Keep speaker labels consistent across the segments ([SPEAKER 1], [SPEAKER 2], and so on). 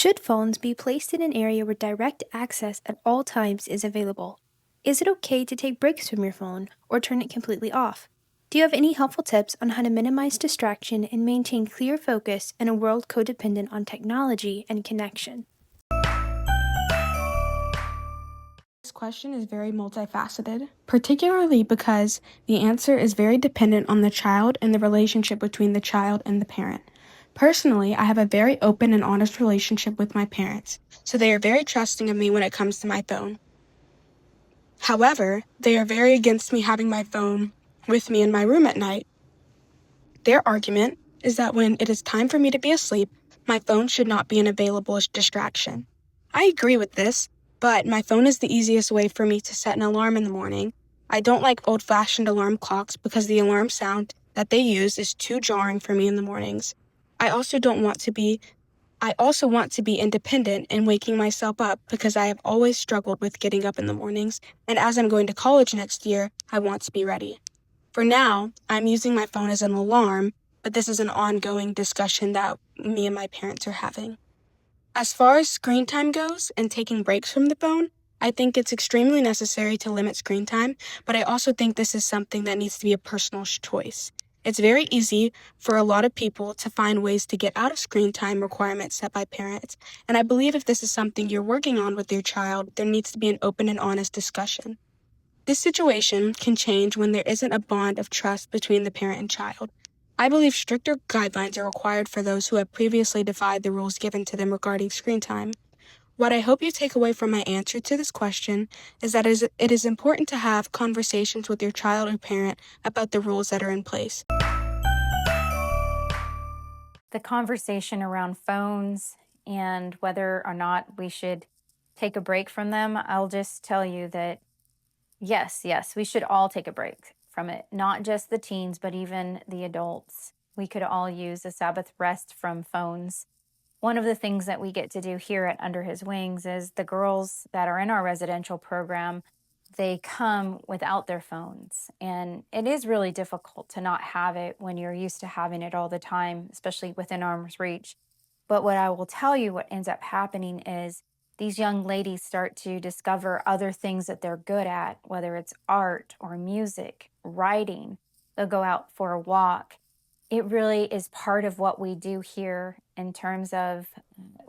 [SPEAKER 1] Should phones be placed in an area where direct access at all times is available? Is it okay to take breaks from your phone or turn it completely off? Do you have any helpful tips on how to minimize distraction and maintain clear focus in a world codependent on technology and connection?
[SPEAKER 2] This question is very multifaceted, particularly because the answer is very dependent on the child and the relationship between the child and the parent. Personally, I have a very open and honest relationship with my parents, so they are very trusting of me when it comes to my phone. However, they are very against me having my phone with me in my room at night. Their argument is that when it is time for me to be asleep, my phone should not be an available distraction. I agree with this, but my phone is the easiest way for me to set an alarm in the morning. I don't like old-fashioned alarm clocks because the alarm sound that they use is too jarring for me in the mornings. I also want to be independent and waking myself up because I have always struggled with getting up in the mornings, and as I'm going to college next year, I want to be ready. For now, I'm using my phone as an alarm, but this is an ongoing discussion that me and my parents are having. As far as screen time goes and taking breaks from the phone, I think it's extremely necessary to limit screen time, but I also think this is something that needs to be a personal choice. It's very easy for a lot of people to find ways to get out of screen time requirements set by parents, and I believe if this is something you're working on with your child, there needs to be an open and honest discussion. This situation can change when there isn't a bond of trust between the parent and child. I believe stricter guidelines are required for those who have previously defied the rules given to them regarding screen time. What I hope you take away from my answer to this question is that it is important to have conversations with your child or parent about the rules that are in place.
[SPEAKER 3] The conversation around phones and whether or not we should take a break from them, I'll just tell you that yes, we should all take a break from it. Not just the teens, but even the adults. We could all use a Sabbath rest from phones. One of the things that we get to do here at Under His Wings is the girls that are in our residential program, they come without their phones. And it is really difficult to not have it when you're used to having it all the time, especially within arm's reach. But what I will tell you, what ends up happening is these young ladies start to discover other things that they're good at, whether it's art or music, writing. They'll go out for a walk. It really is part of what we do here in terms of,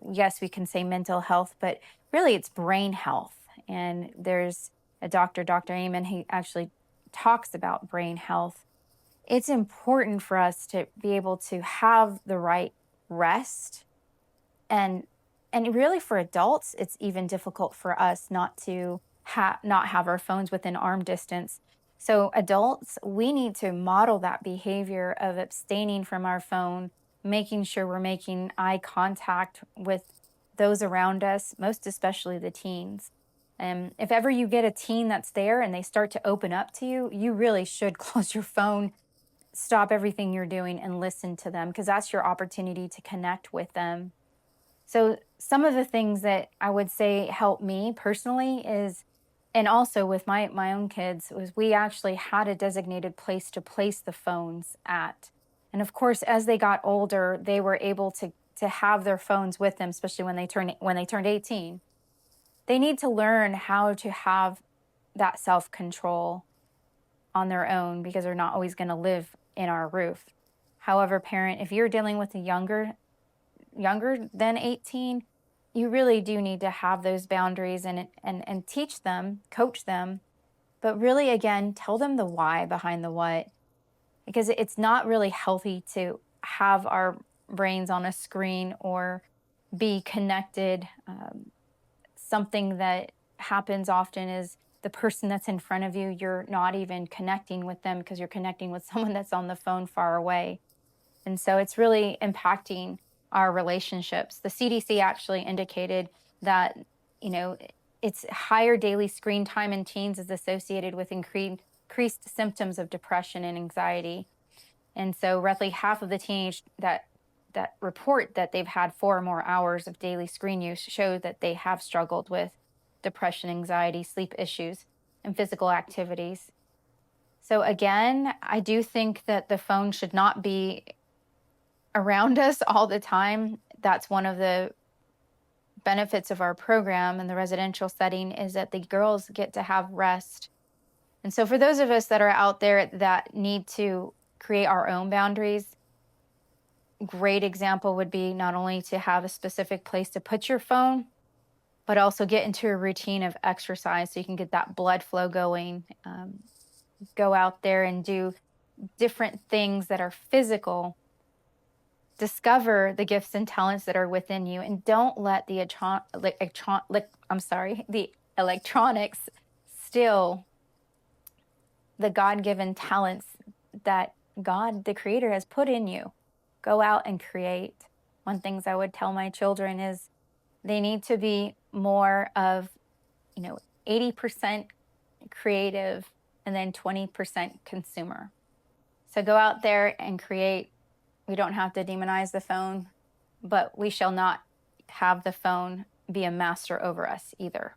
[SPEAKER 3] yes, we can say mental health, but really it's brain health. And there's a doctor, Dr. Amen, he actually talks about brain health. It's important for us to be able to have the right rest, and really for adults, it's even difficult for us not to not have our phones within arm distance. So adults, we need to model that behavior of abstaining from our phone, making sure we're making eye contact with those around us, most especially the teens. And if ever you get a teen that's there and they start to open up to you, you really should close your phone, stop everything you're doing, and listen to them, because that's your opportunity to connect with them. So some of the things that I would say help me personally is, and also with my own kids, was we actually had a designated place to place the phones at. And of course, as they got older, they were able to have their phones with them, especially when they turned 18. They need to learn how to have that self-control on their own, because they're not always going to live in our roof. However, parent, if you're dealing with a younger than 18, you really do need to have those boundaries and teach them, coach them, but really, again, tell them the why behind the what, because it's not really healthy to have our brains on a screen or be connected. Something that happens often is the person that's in front of you, you're not even connecting with them because you're connecting with someone that's on the phone far away. And so it's really impacting our relationships. The CDC actually indicated that, it's higher daily screen time in teens is associated with increased symptoms of depression and anxiety. And so roughly half of the teenagers that report that they've had 4 or more hours of daily screen use show that they have struggled with depression, anxiety, sleep issues, and physical activities. So again, I do think that the phone should not be around us all the time. That's one of the benefits of our program in the residential setting is that the girls get to have rest. And so for those of us that are out there that need to create our own boundaries, great example would be not only to have a specific place to put your phone, but also get into a routine of exercise so you can get that blood flow going. Go out there and do different things that are physical. Discover the gifts and talents that are within you, and don't let the the electronics steal the God-given talents that God, the Creator, has put in you. Go out and create. One things I would tell my children is they need to be more of, 80% creative and then 20% consumer. So go out there and create. We don't have to demonize the phone, but we shall not have the phone be a master over us either.